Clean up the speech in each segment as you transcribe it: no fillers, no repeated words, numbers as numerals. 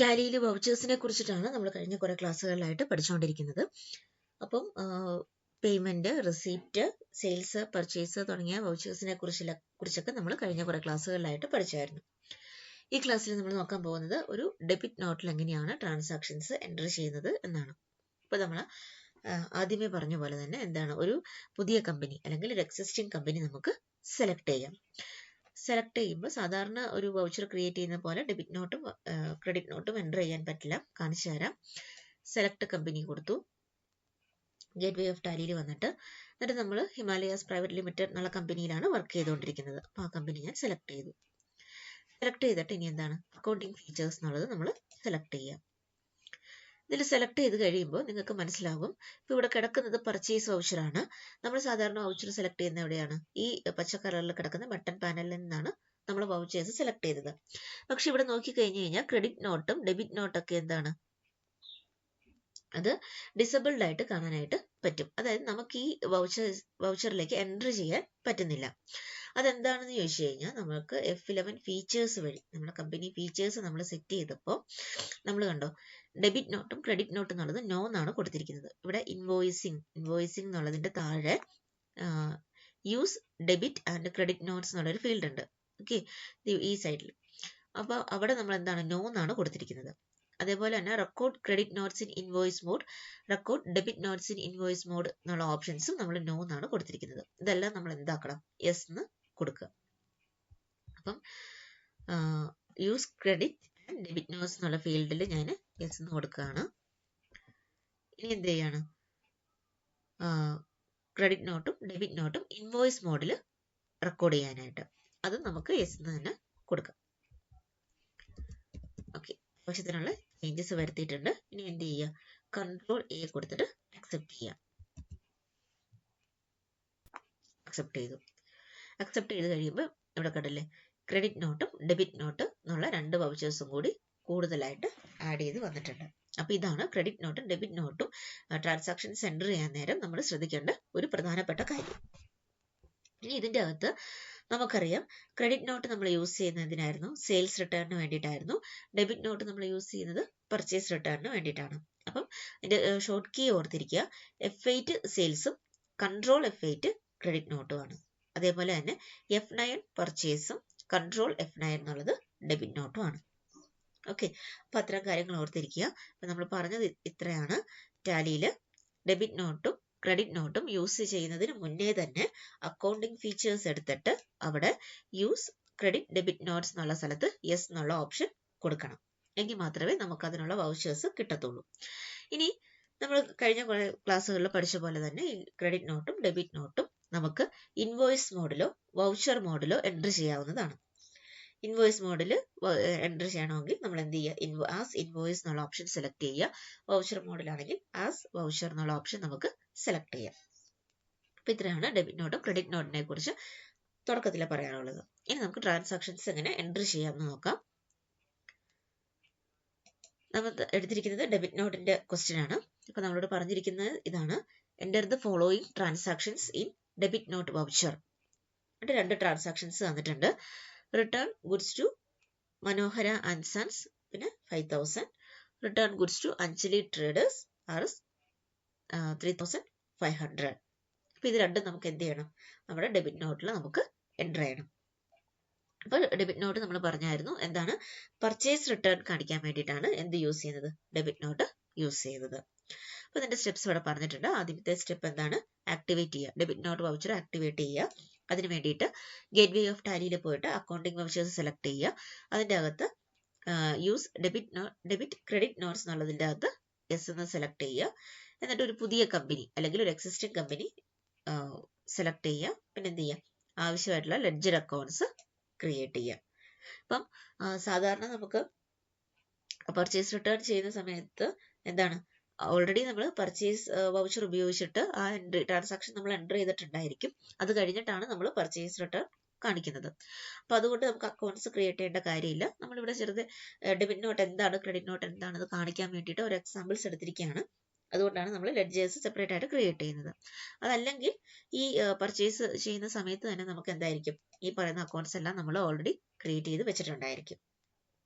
ടാലിയിൽ വൗച്ചേഴ്സിനെ കുറിച്ചിട്ടാണ് നമ്മൾ കഴിഞ്ഞ കുറേ ക്ലാസ്സുകളിലായിട്ട് പഠിച്ചുകൊണ്ടിരിക്കുന്നത്. അപ്പം പേയ്മെന്റ്, റിസീപ്റ്റ്, സെയിൽസ്, പർച്ചേസ് തുടങ്ങിയ വൗച്ചേഴ്സിനെ കുറിച്ചൊക്കെ നമ്മൾ കഴിഞ്ഞ കുറേ ക്ലാസ്സുകളിലായിട്ട് പഠിച്ചായിരുന്നു. ഈ ക്ലാസ്സിൽ നമ്മൾ നോക്കാൻ പോകുന്നത് ഒരു ഡെബിറ്റ് നോട്ടിൽ എങ്ങനെയാണ് ട്രാൻസാക്ഷൻസ് എൻറ്റർ ചെയ്യുന്നത് എന്നാണ്. അപ്പോൾ നമ്മൾ ആദ്യമേ പറഞ്ഞ പോലെ തന്നെ എന്താണ്, ഒരു പുതിയ കമ്പനി അല്ലെങ്കിൽ ഒരു എക്സിസ്റ്റിംഗ് കമ്പനി നമുക്ക് സെലക്ട് ചെയ്യാം. സെലക്ട് ചെയ്യുമ്പോൾ സാധാരണ ഒരു വൗച്ചർ ക്രിയേറ്റ് ചെയ്യുന്ന പോലെ ഡെബിറ്റ് നോട്ടും ക്രെഡിറ്റ് നോട്ടും എൻ്റർ ചെയ്യാൻ പറ്റില്ല. കാണിച്ചു തരാം. സെലക്ട് കമ്പനി കൊടുത്തു, ഗേറ്റ്വേ ഓഫ് ടാലിയിൽ വന്നിട്ട് എന്നിട്ട് നമ്മൾ ഹിമാലയാസ് പ്രൈവറ്റ് ലിമിറ്റഡ് എന്നുള്ള കമ്പനിയിലാണ് വർക്ക് ചെയ്തുകൊണ്ടിരിക്കുന്നത്. അപ്പോൾ ആ കമ്പനി ഞാൻ സെലക്ട് ചെയ്തു. സെലക്ട് ചെയ്തിട്ട് ഇനി എന്താണ്, അക്കൗണ്ടിങ് ഫീച്ചേഴ്സ് എന്നുള്ളത് നമ്മൾ സെലക്ട് ചെയ്യാം. ഇതിൽ സെലക്ട് ചെയ്ത് കഴിയുമ്പോൾ നിങ്ങൾക്ക് മനസ്സിലാകും, ഇപ്പോൾ ഇവിടെ കിടക്കുന്നത് പർച്ചേസ് വൗച്ചറാണ്. നമ്മൾ സാധാരണ വൗച്ചർ സെലക്ട് ചെയ്യുന്ന എവിടെയാണ്, ഈ പച്ച കളറിൽ കിടക്കുന്ന ബട്ടൺ പാനലിൽ നിന്നാണ് നമ്മൾ വൗച്ചേഴ്സ് സെലക്ട് ചെയ്തത്. പക്ഷെ ഇവിടെ നോക്കിക്കഴിഞ്ഞ് കഴിഞ്ഞാൽ ക്രെഡിറ്റ് നോട്ടും ഡെബിറ്റ് നോട്ടൊക്കെ എന്താണ്, അത് ഡിസബിൾഡ് ആയിട്ട് കാണാനായിട്ട് പറ്റും. അതായത് നമുക്ക് ഈ വൗച്ചറിലേക്ക് എൻറ്റർ ചെയ്യാൻ പറ്റുന്നില്ല. അതെന്താണെന്ന് ചോദിച്ചു കഴിഞ്ഞാൽ നമുക്ക് F11 ഫീച്ചേഴ്സ് വഴി നമ്മുടെ കമ്പനി ഫീച്ചേഴ്സ് നമ്മൾ സെറ്റ് ചെയ്തപ്പോൾ നമ്മൾ കണ്ടോ, ഡെബിറ്റ് നോട്ടും ക്രെഡിറ്റ് നോട്ടും എന്നുള്ളത് നോ എന്നാണ് കൊടുത്തിരിക്കുന്നത്. ഇവിടെ ഇൻവോയ്സിങ് എന്നുള്ളതിന്റെ താഴെ use debit and credit notes എന്നുള്ളൊരു ഫീൽഡ് ഉണ്ട്. ഓക്കെ, ഈ സൈഡിൽ. അപ്പോൾ അവിടെ നമ്മൾ എന്താണ്, നോ എന്നാണ് കൊടുത്തിരിക്കുന്നത്. അതേപോലെ തന്നെ record credit notes in invoice mode, record debit notes in invoice mode എന്നുള്ള ഓപ്ഷൻസും നമ്മൾ നോ എന്നാണ് കൊടുത്തിരിക്കുന്നത്. ഇതെല്ലാം നമ്മൾ എന്താക്കണം, യെസ് എന്ന് കൊടുക്കുക. അപ്പം use credit and debit notes എന്നുള്ള ഫീൽഡിൽ ഞാൻ യെസ് എന്ന് കൊടുക്കുകയാണ്. ഇനി എന്ത് ചെയ്യാണ്, ക്രെഡിറ്റ് നോട്ടും ഡെബിറ്റ് നോട്ടും ഇൻവോയ്സ് മോഡിൽ റെക്കോർഡ് ചെയ്യാനായിട്ട് അത് നമുക്ക് യെസ് എന്ന് തന്നെ കൊടുക്കാം. ഓക്കെ, ആവശ്യത്തിനുള്ള ചേഞ്ചസ് വരുത്തിയിട്ടുണ്ട്. ഇനി എന്ത് ചെയ്യുക, കൺട്രോൾ A കൊടുത്തിട്ട് അക്സെപ്റ്റ് ചെയ്യാം. അക്സെപ്റ്റ് ചെയ്തു. അക്സെപ്റ്റ് ചെയ്ത് കഴിയുമ്പോൾ ഇവിടെ കണ്ടില്ലേ, ക്രെഡിറ്റ് നോട്ടും ഡെബിറ്റ് നോട്ട് എന്നുള്ള രണ്ട് വൗച്ചേഴ്സും കൂടി കൂടുതലായിട്ട് ആഡ് ചെയ്ത് വന്നിട്ടുണ്ട്. അപ്പോൾ ഇതാണ് ക്രെഡിറ്റ് നോട്ടും ഡെബിറ്റ് നോട്ടും ട്രാൻസാക്ഷൻ സെൻറ്റർ ചെയ്യാൻ നേരം നമ്മൾ ശ്രദ്ധിക്കേണ്ട ഒരു പ്രധാനപ്പെട്ട കാര്യം. ഇനി ഇതിൻ്റെ അകത്ത് നമുക്കറിയാം, ക്രെഡിറ്റ് നോട്ട് നമ്മൾ യൂസ് ചെയ്യുന്നതിനായിരുന്നു, സെയിൽസ് റിട്ടേണിന് വേണ്ടിയിട്ടായിരുന്നു. ഡെബിറ്റ് നോട്ട് നമ്മൾ യൂസ് ചെയ്യുന്നത് പർച്ചേസ് റിട്ടേണിന് വേണ്ടിയിട്ടാണ്. അപ്പം ഇതിൻ്റെ ഷോർട്ട് കീ ഓർത്തിരിക്കുക, F8 സെയിൽസും കൺട്രോൾ F8 ക്രെഡിറ്റ് നോട്ടുമാണ്. അതേപോലെ തന്നെ F9 പർച്ചേസും കൺട്രോൾ F9 എന്നുള്ളത് ഡെബിറ്റ് നോട്ടുമാണ്. ഓക്കെ, അപ്പം അത്തരം കാര്യങ്ങൾ ഓർത്തിരിക്കുക. അപ്പം നമ്മൾ പറഞ്ഞത് ഇത്രയാണ്. ടാലിയിൽ ഡെബിറ്റ് നോട്ടും ക്രെഡിറ്റ് നോട്ടും യൂസ് ചെയ്യുന്നതിന് മുന്നേ തന്നെ അക്കൗണ്ടിങ് ഫീച്ചേഴ്സ് എടുത്തിട്ട് അവിടെ യൂസ് ക്രെഡിറ്റ് ഡെബിറ്റ് നോട്ട്സ് എന്നുള്ള സ്ഥലത്ത് യെസ് എന്നുള്ള ഓപ്ഷൻ കൊടുക്കണം. എങ്കിൽ മാത്രമേ നമുക്ക് അതിനുള്ള വൗച്ചേഴ്സ് കിട്ടത്തുള്ളൂ. ഇനി നമ്മൾ കഴിഞ്ഞ കുറേ ക്ലാസ്സുകളിൽ പഠിച്ച പോലെ തന്നെ ഈ ക്രെഡിറ്റ് നോട്ടും ഡെബിറ്റ് നോട്ടും നമുക്ക് ഇൻവോയ്സ് മോഡിലോ വൗച്ചർ മോഡിലോ എൻറ്റർ ചെയ്യാവുന്നതാണ്. ഇൻവോയ്സ് മോഡിൽ എൻറ്റർ ചെയ്യണമെങ്കിൽ നമ്മൾ എന്ത് ചെയ്യുക, ആസ് ഇൻവോയ്സ് എന്നുള്ള ഓപ്ഷൻ സെലക്ട് ചെയ്യുക. വൗച്ചർ മോഡിലാണെങ്കിൽ ആസ് വൗച്ചർ എന്നുള്ള ഓപ്ഷൻ നമുക്ക് സെലക്ട് ചെയ്യാം. അപ്പോൾ ഇത്രയാണ് ഡെബിറ്റ് നോട്ടും ക്രെഡിറ്റ് നോട്ടിനെ കുറിച്ച് തുടക്കത്തിൽ പറയാനുള്ളത്. ഇനി നമുക്ക് ട്രാൻസാക്ഷൻസ് എങ്ങനെ എൻറ്റർ ചെയ്യാമെന്ന് നോക്കാം. നമ്മൾ എടുത്തിരിക്കുന്നത് ഡെബിറ്റ് നോട്ടിന്റെ ക്വസ്റ്റ്യൻ ആണ്. ഇപ്പോൾ നമ്മളോട് പറഞ്ഞിരിക്കുന്നത് ഇതാണ്, enter the following transactions in debit note voucher. എന്നിട്ട് രണ്ട് ട്രാൻസാക്ഷൻസ് തന്നിട്ടുണ്ട്. Return goods to Manohara and sons, പിന്നെ 5000. Return goods to Anjali traders ആർസ് 3500. അപ്പോൾ ഇത് രണ്ടും നമുക്ക് എന്ത് ചെയ്യണം, നമ്മുടെ ഡെബിറ്റ് നോട്ടിൽ നമുക്ക് എൻ്റർ ചെയ്യണം. അപ്പോൾ ഡെബിറ്റ് നോട്ട് നമ്മൾ പറഞ്ഞായിരുന്നു എന്താണ്, പർച്ചേസ് റിട്ടേൺ കാണിക്കാൻ വേണ്ടിയിട്ടാണ് എന്ത് യൂസ് ചെയ്യുന്നത്, ഡെബിറ്റ് നോട്ട് യൂസ് ചെയ്യുന്നത്. അപ്പോൾ ഇതിൻ്റെ സ്റ്റെപ്സ് ഇവിടെ പറഞ്ഞിട്ടുണ്ട്. ആദ്യത്തെ സ്റ്റെപ്പ് എന്താണ്, ആക്ടിവേറ്റ് ചെയ്യുക, ഡെബിറ്റ് നോട്ട് വൗച്ചർ ആക്ടിവേറ്റ് ചെയ്യുക. അതിന് വേണ്ടിയിട്ട് ഗേറ്റ്വേ ഓഫ് ടാലിയിൽ പോയിട്ട് അക്കൗണ്ടിങ് വൗച്ചേഴ്സ് സെലക്ട് ചെയ്യുക. അതിൻ്റെ അകത്ത് യൂസ് ഡെബിറ്റ് ക്രെഡിറ്റ് നോട്ട്സ് എന്നുള്ളതിൻ്റെ അകത്ത് യെസ് എന്ന് സെലക്ട് ചെയ്യുക. എന്നിട്ട് ഒരു പുതിയ കമ്പനി അല്ലെങ്കിൽ ഒരു എക്സിസ്റ്റിംഗ് കമ്പനി സെലക്ട് ചെയ്യുക. പിന്നെ എന്ത് ചെയ്യുക, ആവശ്യമായിട്ടുള്ള ലെഡ്ജർ അക്കൗണ്ട്സ് ക്രിയേറ്റ് ചെയ്യുക. അപ്പം സാധാരണ നമുക്ക് പർച്ചേസ് റിട്ടേൺ ചെയ്യുന്ന സമയത്ത് എന്താണ്, ഓൾറെഡി നമ്മൾ പർച്ചേസ് വൗച്ചർ ഉപയോഗിച്ചിട്ട് ആ ട്രാൻസാക്ഷൻ നമ്മൾ എൻ്റർ ചെയ്തിട്ടുണ്ടായിരിക്കും. അത് കഴിഞ്ഞിട്ടാണ് നമ്മൾ പർച്ചേസ് റിട്ടേൺ കാണിക്കുന്നത്. അപ്പോൾ അതുകൊണ്ട് നമുക്ക് അക്കൗണ്ട്സ് ക്രിയേറ്റ് ചെയ്യേണ്ട കാര്യമില്ല. നമ്മളിവിടെ ചെറുത് ഡെബിറ്റ് നോട്ട് എന്താണ് ക്രെഡിറ്റ് നോട്ട് എന്താണെന്ന് കാണിക്കാൻ വേണ്ടിയിട്ട് ഒരു എക്സാമ്പിൾസ് എടുത്തിരിക്കുകയാണ്. അതുകൊണ്ടാണ് നമ്മൾ ലെഡ്ജേഴ്സ് സെപ്പറേറ്റ് ആയിട്ട് ക്രിയേറ്റ് ചെയ്യുന്നത്. അതല്ലെങ്കിൽ ഈ പർച്ചേസ് ചെയ്യുന്ന സമയത്ത് തന്നെ നമുക്ക് എന്തായിരിക്കും, ഈ പറയുന്ന അക്കൗണ്ട്സ് എല്ലാം നമ്മൾ ഓൾറെഡി ക്രിയേറ്റ് ചെയ്ത് വെച്ചിട്ടുണ്ടായിരിക്കും.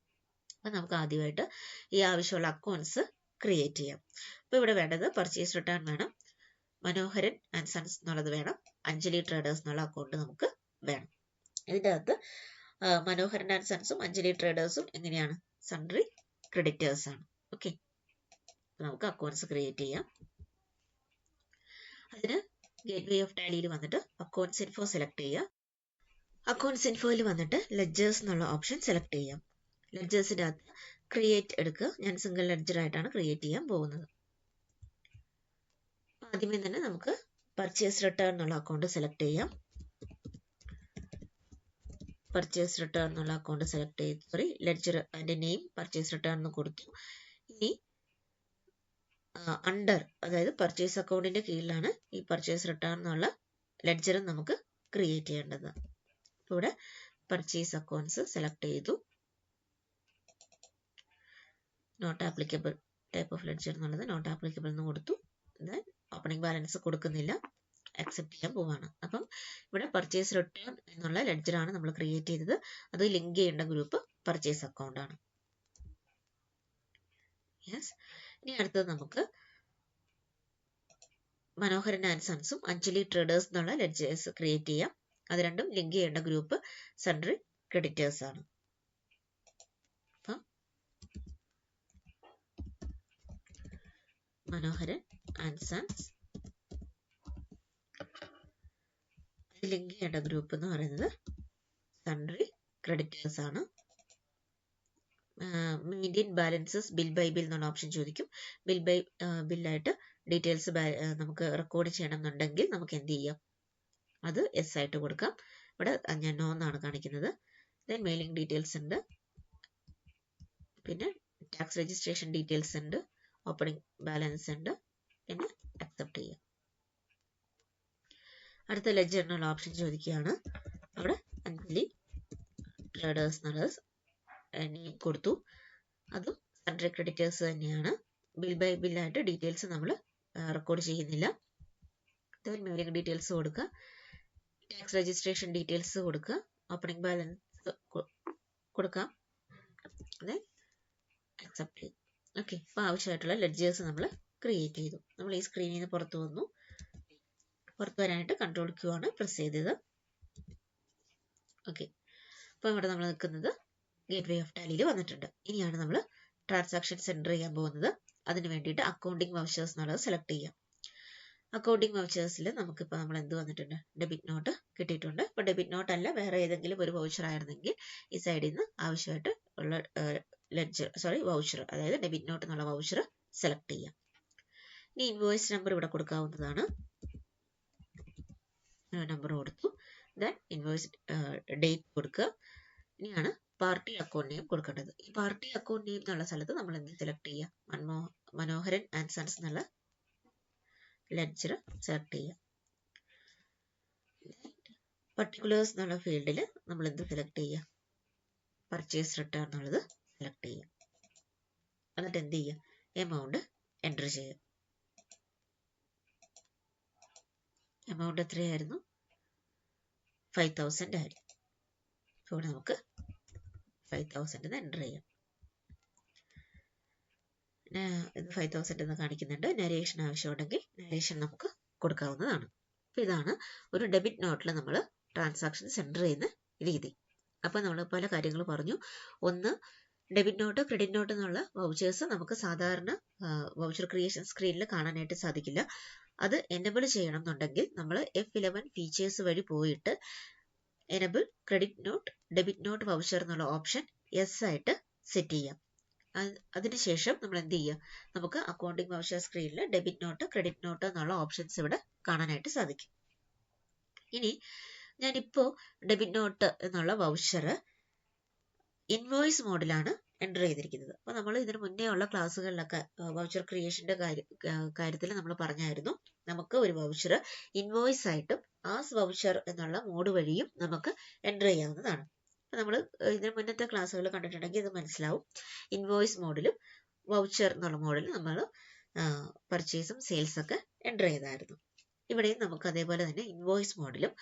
അപ്പം നമുക്ക് ആദ്യമായിട്ട് ഈ ആവശ്യമുള്ള അക്കൗണ്ട്സ് ക്രിയേറ്റ് ചെയ്യാം. അപ്പോൾ ഇവിടെ വേണ്ടത് പർച്ചേസ് റിട്ടേൺ വേണം, മനോഹരൻ ആൻഡ് സൺസ് എന്നുള്ളത് വേണം, അഞ്ജലി ട്രേഡേഴ്സ് എന്നുള്ള അക്കൗണ്ട് നമുക്ക് വേണം. ഇതിൻ്റെ അകത്ത് മനോഹരൻ ആൻഡ് സൺസും അഞ്ജലി ട്രേഡേഴ്സും എങ്ങനെയാണ്? സൺട്രി ക്രെഡിറ്റേഴ്സ് ആണ്. ഓക്കെ, നമുക്ക് അക്കൗണ്ട്സ് ക്രിയേറ്റ് ചെയ്യാം. അതിന് ഗേറ്റ്വേ ഓഫ് ടാലിയിൽ വന്നിട്ട് അക്കൗണ്ട്സ് ഇൻഫോ സെലക്ട് ചെയ്യുക. അക്കൗണ്ട്സ് ഇൻഫോയിൽ വന്നിട്ട് ലെഡ്ജേഴ്സ് എന്നുള്ള ഓപ്ഷൻ സെലക്ട് ചെയ്യാം. ലെഡ്ജേഴ്സിൻ്റെ അകത്ത് ക്രിയേറ്റ് എടുക്കുക. ഞാൻ സിംഗിൾ ലെഡ്ജർ ആയിട്ടാണ് ക്രിയേറ്റ് ചെയ്യാൻ പോകുന്നത്. ആദ്യമേ തന്നെ നമുക്ക് പർച്ചേസ് റിട്ടേൺ എന്നുള്ള അക്കൗണ്ട് സെലക്ട് ചെയ്യാം. പർച്ചേസ് റിട്ടേൺ എന്നുള്ള അക്കൗണ്ട് സെലക്ട് ചെയ്ത് ലെഡ്ജർ അതിൻ്റെ നെയിം പർച്ചേസ് റിട്ടേൺ എന്ന് കൊടുത്തു. ഇനി അണ്ടർ, അതായത് പർച്ചേസ് അക്കൗണ്ടിന്റെ കീഴിലാണ് ഈ പർച്ചേസ് റിട്ടേൺ എന്നുള്ള ലെഡ്ജർ നമുക്ക് ക്രിയേറ്റ് ചെയ്യേണ്ടത്. ഇവിടെ പർച്ചേസ് അക്കൗണ്ട്സ് സെലക്ട് ചെയ്തു. Not applicable type of ledger എന്നുള്ളത് നോട്ട് ആപ്ലിക്കബിൾ എന്ന് കൊടുത്തു. ദെൻ ഓപ്പണിംഗ് ബാലൻസ് കൊടുക്കുന്നില്ല, അക്സെപ്റ്റ് ചെയ്യാൻ പോവാണ്. അപ്പം ഇവിടെ പർച്ചേസ് റിട്ടേൺ എന്നുള്ള ലെഡ്ജറാണ് നമ്മൾ ക്രിയേറ്റ് ചെയ്തത്. അത് ലിങ്ക് ചെയ്യേണ്ട ഗ്രൂപ്പ് പർച്ചേസ് അക്കൗണ്ട് ആണ്. യെസ്. ഇനി അടുത്തത് നമുക്ക് മനോഹരൻ ആൻഡ് സൺസും അഞ്ജലി ട്രേഡേഴ്സ് എന്നുള്ള ലെഡ്ജേഴ്സ് ക്രിയേറ്റ് ചെയ്യാം. അത് രണ്ടും ലിങ്ക് ചെയ്യേണ്ട ഗ്രൂപ്പ് സൺട്രി ക്രെഡിറ്റേഴ്സ് ആണ്. അപ്പം മനോഹരൻ ആൻഡ് സൺസ് ലിങ്ക് ചെയ്യേണ്ട ഗ്രൂപ്പ് എന്ന് പറയുന്നത് സൺട്രി ക്രെഡിറ്റേഴ്സ് ആണ്. Maintain balances bill by bill എന്നുള്ള ഓപ്ഷൻ ചോദിക്കും. ബിൽ ബൈ ബില്ലായിട്ട് ഡീറ്റെയിൽസ് നമുക്ക് റെക്കോർഡ് ചെയ്യണം എന്നുണ്ടെങ്കിൽ നമുക്ക് എന്ത് ചെയ്യാം? അത് എസ് ആയിട്ട് കൊടുക്കാം. ഇവിടെ ഞാൻ നോ എന്നാണ് കാണിക്കുന്നത്. ദെൻ മെയിലിംഗ് ഡീറ്റെയിൽസ് ഉണ്ട്, പിന്നെ ടാക്സ് രജിസ്ട്രേഷൻ ഡീറ്റെയിൽസ് ഉണ്ട്, ഓപ്പണിംഗ് ബാലൻസ് ഉണ്ട്, പിന്നെ അക്സെപ്റ്റ് ചെയ്യാം. അടുത്ത ലെഡ്ജറിനുള്ള ഓപ്ഷൻ ചോദിക്കുകയാണ്. അവിടെ അഞ്ജലി ട്രേഡേഴ്സ് എന്നുള്ളത് നെയിം കൊടുത്തു. അതും സൺട്രി ക്രെഡിറ്റേഴ്സ് തന്നെയാണ്. ബിൽ ബൈ ബില്ലായിട്ട് ഡീറ്റെയിൽസ് നമ്മൾ റെക്കോർഡ് ചെയ്യുന്നില്ല. ദെൻ മെയിലിംഗ് ഡീറ്റെയിൽസ് കൊടുക്കുക, ടാക്സ് രജിസ്ട്രേഷൻ ഡീറ്റെയിൽസ് കൊടുക്കുക, ഓപ്പണിംഗ് ബാലൻസ് കൊടുക്കാം, ദെൻ അക്സെപ്റ്റ് ചെയ്യും. ഓക്കെ, അപ്പോൾ ആവശ്യമായിട്ടുള്ള ലെഡ്ജേഴ്സ് നമ്മൾ ക്രിയേറ്റ് ചെയ്തു. നമ്മൾ ഈ സ്ക്രീനിൽ നിന്ന് പുറത്തു വന്നു. പുറത്തു വരാനായിട്ട് കൺട്രോൾ ക്യൂ ആണ് പ്രസ് ചെയ്തത്. ഓക്കെ, അപ്പോൾ ഇവിടെ നമ്മൾ നിൽക്കുന്നത് ഗേറ്റ്വേ ഓഫ് ടാലിയിൽ വന്നിട്ടുണ്ട്. ഇനിയാണ് നമ്മൾ ട്രാൻസാക്ഷൻസ് എൻ്റർ ചെയ്യാൻ പോകുന്നത്. അതിന് വേണ്ടിയിട്ട് അക്കൗണ്ടിങ് വൗച്ചേഴ്സ് എന്നുള്ളത് സെലക്ട് ചെയ്യാം. അക്കൗണ്ടിങ് വൗച്ചേഴ്സിൽ നമുക്കിപ്പോൾ നമ്മൾ എന്ത് വന്നിട്ടുണ്ട്? ഡെബിറ്റ് നോട്ട് കിട്ടിയിട്ടുണ്ട്. ഇപ്പോൾ ഡെബിറ്റ് നോട്ട് അല്ല, വേറെ ഏതെങ്കിലും ഒരു വൗച്ചർ ആയിരുന്നെങ്കിൽ ഈ സൈഡിൽ നിന്ന് ആവശ്യമായിട്ട് ഉള്ള വൗച്ചർ, അതായത് ഡെബിറ്റ് നോട്ട് എന്നുള്ള വൗച്ചർ സെലക്ട് ചെയ്യാം. ഇനി ഇൻവോയ്സ് നമ്പർ ഇവിടെ കൊടുക്കാവുന്നതാണ്. നമ്പർ കൊടുത്തു. ദെൻ ഇൻവോയ്സ് ഡേറ്റ് കൊടുക്കുക. ഇനിയാണ് പാർട്ടി അക്കൗണ്ട് നെയിം കൊടുക്കേണ്ടത്. ഈ പാർട്ടി അക്കൗണ്ട് നെയിം എന്നുള്ള സ്ഥലത്ത് നമ്മൾ എന്ത് സെലക്ട് ചെയ്യുക? മനോഹരൻ ആൻഡ് സൺസ് എന്നുള്ള ലെഡ്ജർ സെലക്ട് ചെയ്യുക. പർട്ടിക്കുലേഴ്സ് എന്നുള്ള ഫീൽഡിൽ നമ്മൾ എന്ത് സെലക്ട് ചെയ്യുക? പർച്ചേസ് റിട്ടേൺ എന്നുള്ളത് സെലക്ട് ചെയ്യുക. എന്നിട്ട് എന്ത് ചെയ്യുക? എമൗണ്ട് എൻ്റർ ചെയ്യുക. എമൗണ്ട് എത്രയായിരുന്നു? 5000 ആയിരുന്നു. അപ്പോൾ ഇവിടെ നമുക്ക് 5000 എൻ്റർ ചെയ്യാം. ഇത് 5000 എന്ന് കാണിക്കുന്നുണ്ട്. നരേഷൻ ആവശ്യമുണ്ടെങ്കിൽ നരേഷൻ നമുക്ക് കൊടുക്കാവുന്നതാണ്. അപ്പോൾ ഇതാണ് ഒരു ഡെബിറ്റ് നോട്ടിൽ നമ്മൾ ട്രാൻസാക്ഷൻസ് എൻ്റർ ചെയ്യുന്ന രീതി. അപ്പോൾ നമ്മൾ പല കാര്യങ്ങൾ പറഞ്ഞു. ഒന്ന്, ഡെബിറ്റ് നോട്ട്, ക്രെഡിറ്റ് നോട്ട് എന്നുള്ള വൗച്ചേഴ്സ് നമുക്ക് സാധാരണ വൗച്ചർ ക്രിയേഷൻ സ്ക്രീനിൽ കാണാനായിട്ട് സാധിക്കില്ല. അത് എനേബിൾ ചെയ്യണം എന്നുണ്ടെങ്കിൽ നമ്മൾ F11 ഫീച്ചേഴ്സ് വഴി പോയിട്ട് enable credit note debit note voucher എന്നുള്ള ഓപ്ഷൻ യെസ് ആയിട്ട് സെറ്റ് ചെയ്യാം. അതിനുശേഷം നമ്മൾ എന്ത് ചെയ്യുക? നമുക്ക് അക്കൗണ്ടിങ് വൗച്ചർ സ്ക്രീനിൽ ഡെബിറ്റ് നോട്ട്, ക്രെഡിറ്റ് നോട്ട് എന്നുള്ള ഓപ്ഷൻസ് ഇവിടെ കാണാനായിട്ട് സാധിക്കും. ഇനി ഞാനിപ്പോൾ ഡെബിറ്റ് നോട്ട് എന്നുള്ള വൗച്ചർ ഇൻവോയ്സ് മോഡിലാണ് എൻ്റർ ചെയ്തിരിക്കുന്നത്. അപ്പോൾ നമ്മൾ ഇതിന് മുന്നേ ഉള്ള ക്ലാസ്സുകളിലൊക്കെ വൗച്ചർ ക്രിയേഷൻ്റെ കാര്യത്തിൽ നമ്മൾ പറഞ്ഞായിരുന്നു, നമുക്ക് ഒരു വൗച്ചർ ഇൻവോയ്സ് ആയിട്ടും ആസ് വൗച്ചർ എന്നുള്ള മോഡ് വഴിയും നമുക്ക് എൻ്റർ ചെയ്യാവുന്നതാണ്. അപ്പോൾ നമ്മൾ ഇതിന് മുന്നത്തെ ക്ലാസ്സുകൾ കണ്ടിട്ടുണ്ടെങ്കിൽ ഇത് മനസ്സിലാവും. ഇൻവോയ്സ് മോഡിലും വൗച്ചർ എന്നുള്ള മോഡിലും നമ്മൾ പർച്ചേസും സെയിൽസൊക്കെ എൻ്റർ ചെയ്തായിരുന്നു. ഇവിടെയും നമുക്ക് അതേപോലെ തന്നെ ഇൻവോയ്സ് മോഡിലും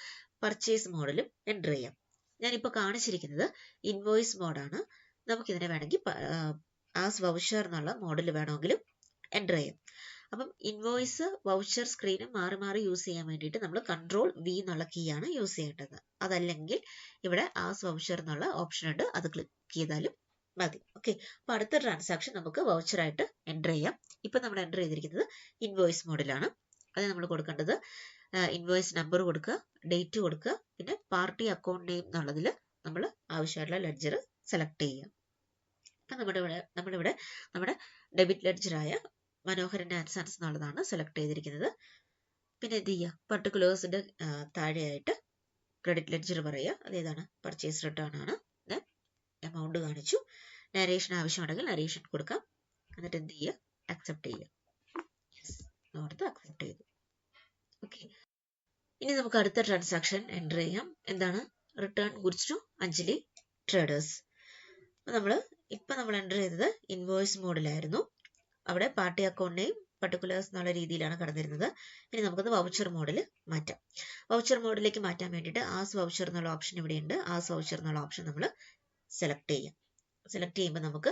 പർച്ചേസ് മോഡിലും എൻ്റർ ചെയ്യാം. ഞാനിപ്പോൾ കാണിച്ചിരിക്കുന്നത് ഇൻവോയ്സ് മോഡാണ്. നമുക്കിതിനെ വേണമെങ്കിൽ ആസ് വൗച്ചർ എന്നുള്ള മോഡൽ വേണമെങ്കിലും എൻ്റർ ചെയ്യാം. അപ്പം ഇൻവോയ്സ് വൗച്ചർ സ്ക്രീനും മാറി മാറി യൂസ് ചെയ്യാൻ വേണ്ടിയിട്ട് നമ്മൾ കൺട്രോൾ V എന്നുള്ള കീ ആണ് യൂസ് ചെയ്യേണ്ടത്. അതല്ലെങ്കിൽ ഇവിടെ ആസ് വൗച്ചർ എന്നുള്ള ഓപ്ഷൻ ഉണ്ട്, അത് ക്ലിക്ക് ചെയ്താലും മതി. ഓക്കെ, അപ്പൊ അടുത്ത ട്രാൻസാക്ഷൻ നമുക്ക് വൗച്ചർ ആയിട്ട് എൻ്റർ ചെയ്യാം. ഇപ്പൊ നമ്മൾ എൻ്റർ ചെയ്തിരിക്കുന്നത് ഇൻവോയ്സ് മോഡിലാണ്. അത് നമ്മൾ കൊടുക്കേണ്ടത് ഇൻവോയ്സ് നമ്പർ കൊടുക്കുക, ഡേറ്റ് കൊടുക്കുക, പിന്നെ പാർട്ടി അക്കൗണ്ട് നെയിം എന്നുള്ളതിൽ നമ്മൾ ആവശ്യമായിട്ടുള്ള ലെഡ്ജർ സെലക്ട് ചെയ്യുക. അപ്പം നമ്മുടെ ഡെബിറ്റ് ലെഡ്ജറായ മനോഹരൻ ആൻഡ് സൺസ് എന്നുള്ളതാണ് സെലക്ട് ചെയ്തിരിക്കുന്നത്. പിന്നെ എന്ത് ചെയ്യുക, പർട്ടിക്കുലേഴ്സിന്റെ താഴെയായിട്ട് ക്രെഡിറ്റ് ലെഡ്ജർ പറയുക, അതേതാണ് പർച്ചേസ് റിട്ടേൺ ആണ്. എമൗണ്ട് കാണിച്ചു, നരേഷൻ ആവശ്യമുണ്ടെങ്കിൽ നരേഷൻ കൊടുക്കാം. എന്നിട്ട് എന്ത് ചെയ്യുക, അക്സെപ്റ്റ് ചെയ്യുക. അക്സെപ്റ്റ് ചെയ്തു. ഓക്കെ, ഇനി നമുക്ക് അടുത്ത ട്രാൻസാക്ഷൻ എൻ്റർ ചെയ്യാം. എന്താണ്, return goods to Anjali traders. നമ്മൾ എൻ്റർ ചെയ്തത് ഇൻവോയ്സ് മോഡിലായിരുന്നു. അവിടെ പാർട്ടി അക്കൗണ്ട് നെയിം പർട്ടിക്കുലേഴ്സ് എന്നുള്ള രീതിയിലാണ് കടന്നിരുന്നത്. ഇനി നമുക്കത് വൗച്ചർ മോഡിൽ മാറ്റാം. വൗച്ചർ മോഡിലേക്ക് മാറ്റാൻ വേണ്ടിയിട്ട് ആസ് വൗച്ചർ എന്നുള്ള ഓപ്ഷൻ ഇവിടെയുണ്ട്. ആസ് വൗച്ചർ എന്നുള്ള ഓപ്ഷൻ നമ്മൾ സെലക്ട് ചെയ്യാം. സെലക്ട് ചെയ്യുമ്പോൾ നമുക്ക്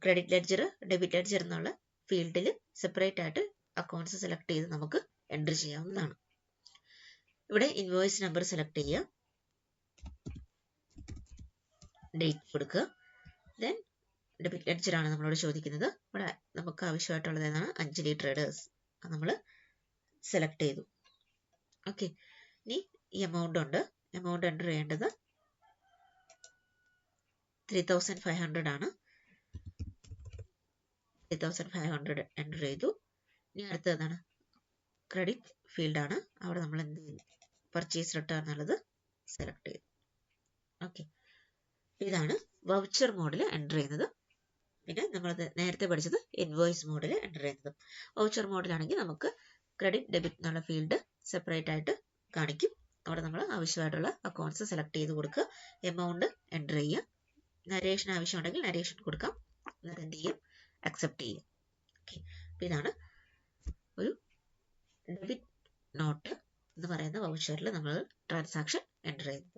ക്രെഡിറ്റ് ലെഡ്ജർ, ഡെബിറ്റ് ലെഡ്ജർ എന്നുള്ള ഫീൽഡിൽ സെപ്പറേറ്റ് ആയിട്ട് അക്കൗണ്ട്സ് സെലക്ട് ചെയ്ത് നമുക്ക് എൻ്റർ ചെയ്യാവുന്നതാണ്. ഇവിടെ ഇൻവോയ്സ് നമ്പർ സെലക്ട് ചെയ്യുക, ഡേറ്റ് കൊടുക്കുക, ദെൻ ഡെബിറ്റ് ലെഡ്ജർ ആണ് നമ്മളോട് ചോദിക്കുന്നത്. ഇവിടെ നമുക്ക് ആവശ്യമായിട്ടുള്ളത് ഏതാണ്, അഞ്ജലി ട്രേഡേഴ്സ്. നമ്മൾ സെലക്ട് ചെയ്തു. ഓക്കെ, ഇനി ഈ എമൗണ്ട് ഉണ്ട്. എമൗണ്ട് എൻ്റർ ചെയ്യേണ്ടത് 3500 ആണ്. 3500 എൻ്റർ ചെയ്തു. ഇനി അടുത്തതാണ് ക്രെഡിറ്റ് ഫീൽഡ് ആണ്. അവിടെ നമ്മൾ എന്ത് ചെയ്തു, പർച്ചേസ് റിട്ടേൺ എന്നുള്ളത് സെലക്ട് ചെയ്തു. ഓക്കെ, ഇതാണ് വൗച്ചർ മോഡിൽ എൻ്റർ ചെയ്യുന്നത്. പിന്നെ നമ്മൾ നേരത്തെ പഠിച്ചത് ഇൻവോയ്സ് മോഡിൽ എൻ്റർ ചെയ്യുന്നത്. വൗച്ചർ മോഡിലാണെങ്കിൽ നമുക്ക് ക്രെഡിറ്റ് ഡെബിറ്റ് എന്നുള്ള ഫീൽഡ് സെപ്പറേറ്റ് ആയിട്ട് കാണിക്കും. അവിടെ നമ്മൾ ആവശ്യമായിട്ടുള്ള അക്കൗണ്ട്സ് സെലക്ട് ചെയ്ത് കൊടുക്കുക, എമൗണ്ട് എൻ്റർ ചെയ്യുക, നരേഷൻ ആവശ്യമുണ്ടെങ്കിൽ നരേഷൻ കൊടുക്കാം, എന്നിട്ട് എന്ത് ചെയ്യും, അക്സെപ്റ്റ് ചെയ്യും. ഓക്കെ, അപ്പോൾ ഇതാണ് ഒരു ഡെബിറ്റ് നോട്ട് എന്ന് പറയുന്ന വൗച്ചറിൽ നമ്മൾ ട്രാൻസാക്ഷൻ എൻ്റർ ചെയ്യുന്നത്.